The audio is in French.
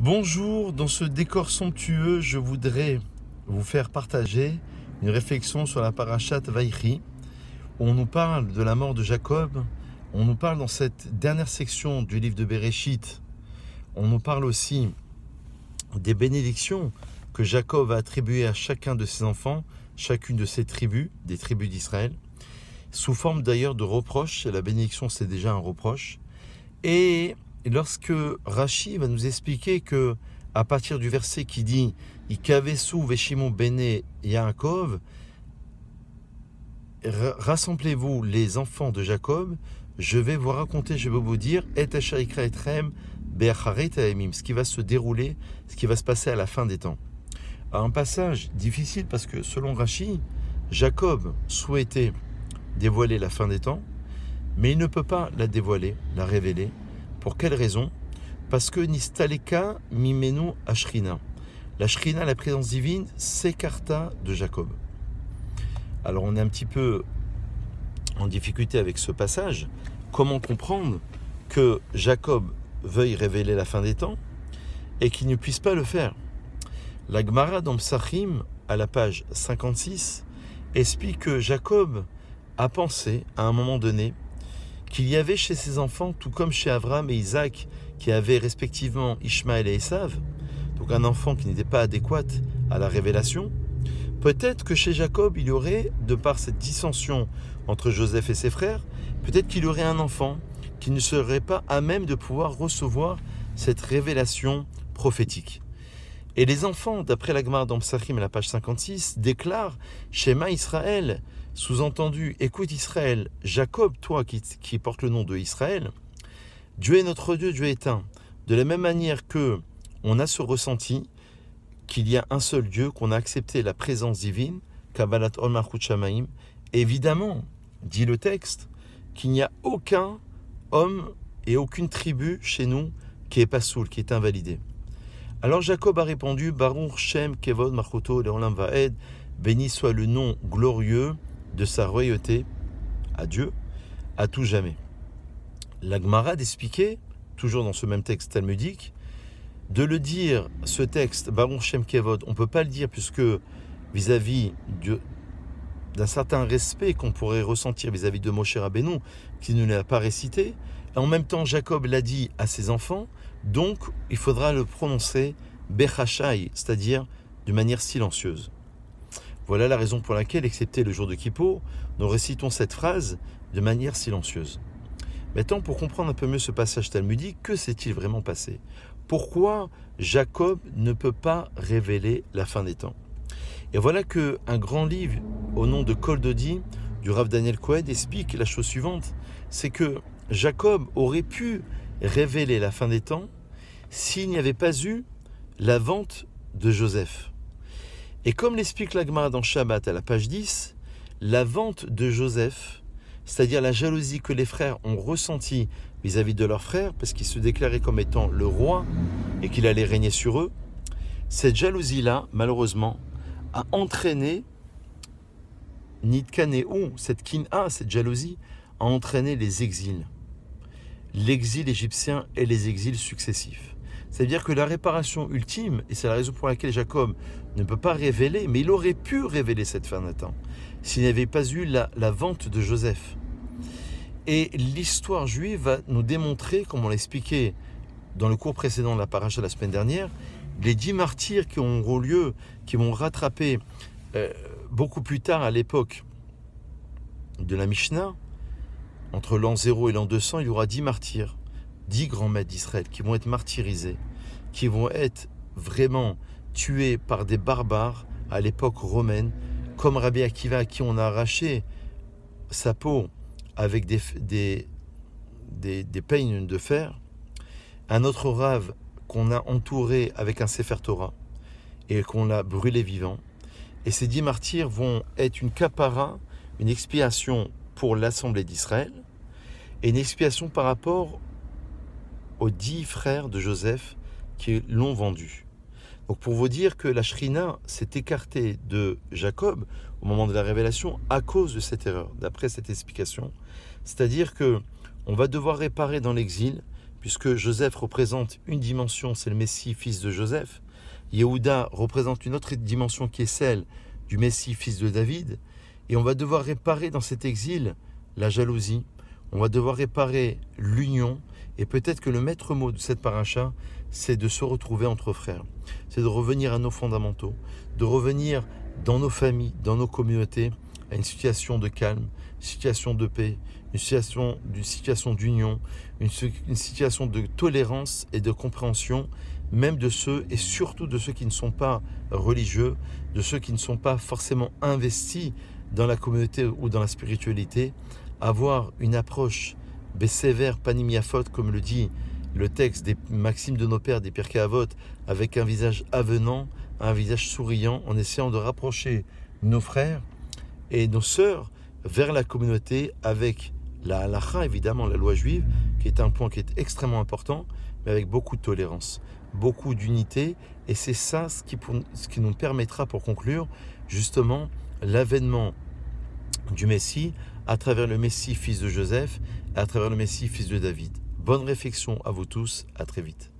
Bonjour, dans ce décor somptueux, je voudrais vous faire partager une réflexion sur la parashat Vaïchi, où on nous parle de la mort de Jacob, on nous parle dans cette dernière section du livre de Bereshit, on nous parle aussi des bénédictions que Jacob a attribuées à chacun de ses enfants, chacune de ses tribus, des tribus d'Israël, sous forme d'ailleurs de reproches. La bénédiction, c'est déjà un reproche. Et lorsque Rashi va nous expliquer que, à partir du verset qui dit « Ikavesu veshimon bene Yaakov » rassemblez-vous les enfants de Jacob, je vais vous raconter, je vais vous dire « Et asher ikra etrem be'acharet ha'emim » ce qui va se dérouler, ce qui va se passer à la fin des temps. Alors, un passage difficile parce que, selon Rashi, Jacob souhaitait dévoiler la fin des temps, mais il ne peut pas la dévoiler, la révéler. Pour quelle raison? Parce que Nistaleka mimenu ashrina. La shrina, la présence divine, s'écarta de Jacob. Alors on est un petit peu en difficulté avec ce passage. Comment comprendre que Jacob veuille révéler la fin des temps et qu'il ne puisse pas le faire? La Gemara dans Psachim, à la page 56, explique que Jacob a pensé, à un moment donné, qu'il y avait chez ses enfants, tout comme chez Abraham et Isaac, qui avaient respectivement Ishmaël et Esav, donc un enfant qui n'était pas adéquat à la révélation, peut-être que chez Jacob, il y aurait, de par cette dissension entre Joseph et ses frères, peut-être qu'il y aurait un enfant qui ne serait pas à même de pouvoir recevoir cette révélation prophétique. Et les enfants, d'après la Gemara dans Psachim à la page 56, déclarent « Shema Israël », sous-entendu « Écoute Israël, Jacob, toi qui portes le nom de Israël, Dieu est notre Dieu, Dieu est un. » De la même manière que on a ce ressenti qu'il y a un seul Dieu, qu'on a accepté la présence divine, Kabbalat Ol Malchut Shamaim, évidemment, dit le texte, qu'il n'y a aucun homme et aucune tribu chez nous qui est pas soul, qui est invalidé. Alors Jacob a répondu, Baruch Shem Kevod Malchuto Leolam Vaed, béni soit le nom glorieux de sa royauté à Dieu, à tout jamais. La Gemara d'expliquer, toujours dans ce même texte talmudique, de le dire, ce texte, Baruch Shem Kevod, on ne peut pas le dire puisque vis-à-vis d'un certain respect qu'on pourrait ressentir vis-à-vis de Moshe Rabbeinu, qui ne l'a pas récité, et en même temps Jacob l'a dit à ses enfants, donc il faudra le prononcer Bechashai, c'est-à-dire de manière silencieuse. Voilà la raison pour laquelle, excepté le jour de Kippour, nous récitons cette phrase de manière silencieuse. Maintenant, pour comprendre un peu mieux ce passage talmudique, que s'est-il vraiment passé? Pourquoi Jacob ne peut pas révéler la fin des temps? Et voilà qu'un grand livre au nom de Kol Dodi, du Rav Daniel Cohen, explique la chose suivante, c'est que Jacob aurait pu révéler la fin des temps s'il n'y avait pas eu la vente de Joseph. Et comme l'explique la Gemara dans Shabbat à la page 10, la vente de Joseph, c'est-à-dire la jalousie que les frères ont ressentie vis-à-vis de leur frère, parce qu'il se déclarait comme étant le roi et qu'il allait régner sur eux, cette jalousie-là, malheureusement, a entraîné Nitkaneou, cette kin'a, cette jalousie, a entraîné les exils. L'exil égyptien et les exils successifs. C'est-à-dire que la réparation ultime, et c'est la raison pour laquelle Jacob ne peut pas révéler, mais il aurait pu révéler cette fin des temps, s'il n'avait pas eu la vente de Joseph. Et l'histoire juive va nous démontrer, comme on l'a expliqué dans le cours précédent de la paracha la semaine dernière, les 10 martyrs qui auront lieu, qui vont rattraper beaucoup plus tard à l'époque de la Mishnah, entre l'an 0 et l'an 200, il y aura 10 martyrs, 10 grands maîtres d'Israël qui vont être martyrisés, qui vont être vraiment tués par des barbares à l'époque romaine, comme Rabbi Akiva à qui on a arraché sa peau avec des peignes de fer, un autre rave qu'on a entouré avec un Sefer Torah et qu'on l'a brûlé vivant. Et ces 10 martyrs vont être une kapara, une expiation pour l'Assemblée d'Israël et une expiation par rapport aux 10 frères de Joseph qui l'ont vendu. Donc pour vous dire que la Shrina s'est écartée de Jacob au moment de la révélation à cause de cette erreur, d'après cette explication. C'est-à-dire que on va devoir réparer dans l'exil puisque Joseph représente une dimension, c'est le Messie, fils de Joseph. Yehuda représente une autre dimension qui est celle du Messie, fils de David. Et on va devoir réparer dans cet exil la jalousie, on va devoir réparer l'union, et peut-être que le maître mot de cette paracha, c'est de se retrouver entre frères. C'est de revenir à nos fondamentaux, de revenir dans nos familles, dans nos communautés, à une situation de calme, une situation de paix, une situation d'union, une situation de tolérance et de compréhension, même de ceux et surtout de ceux qui ne sont pas religieux, de ceux qui ne sont pas forcément investis dans la communauté ou dans la spiritualité, avoir une approche sévère, panimiafot, comme le dit le texte des maximes de nos pères, des Pirkei Avot, avec un visage avenant, un visage souriant, en essayant de rapprocher nos frères et nos sœurs vers la communauté avec la halacha, évidemment, la loi juive, qui est un point qui est extrêmement important, mais avec beaucoup de tolérance, beaucoup d'unité, et c'est ça ce qui nous permettra, pour conclure, justement, l'avènement du Messie à travers le Messie, fils de Joseph, et à travers le Messie, fils de David. Bonne réflexion à vous tous, à très vite.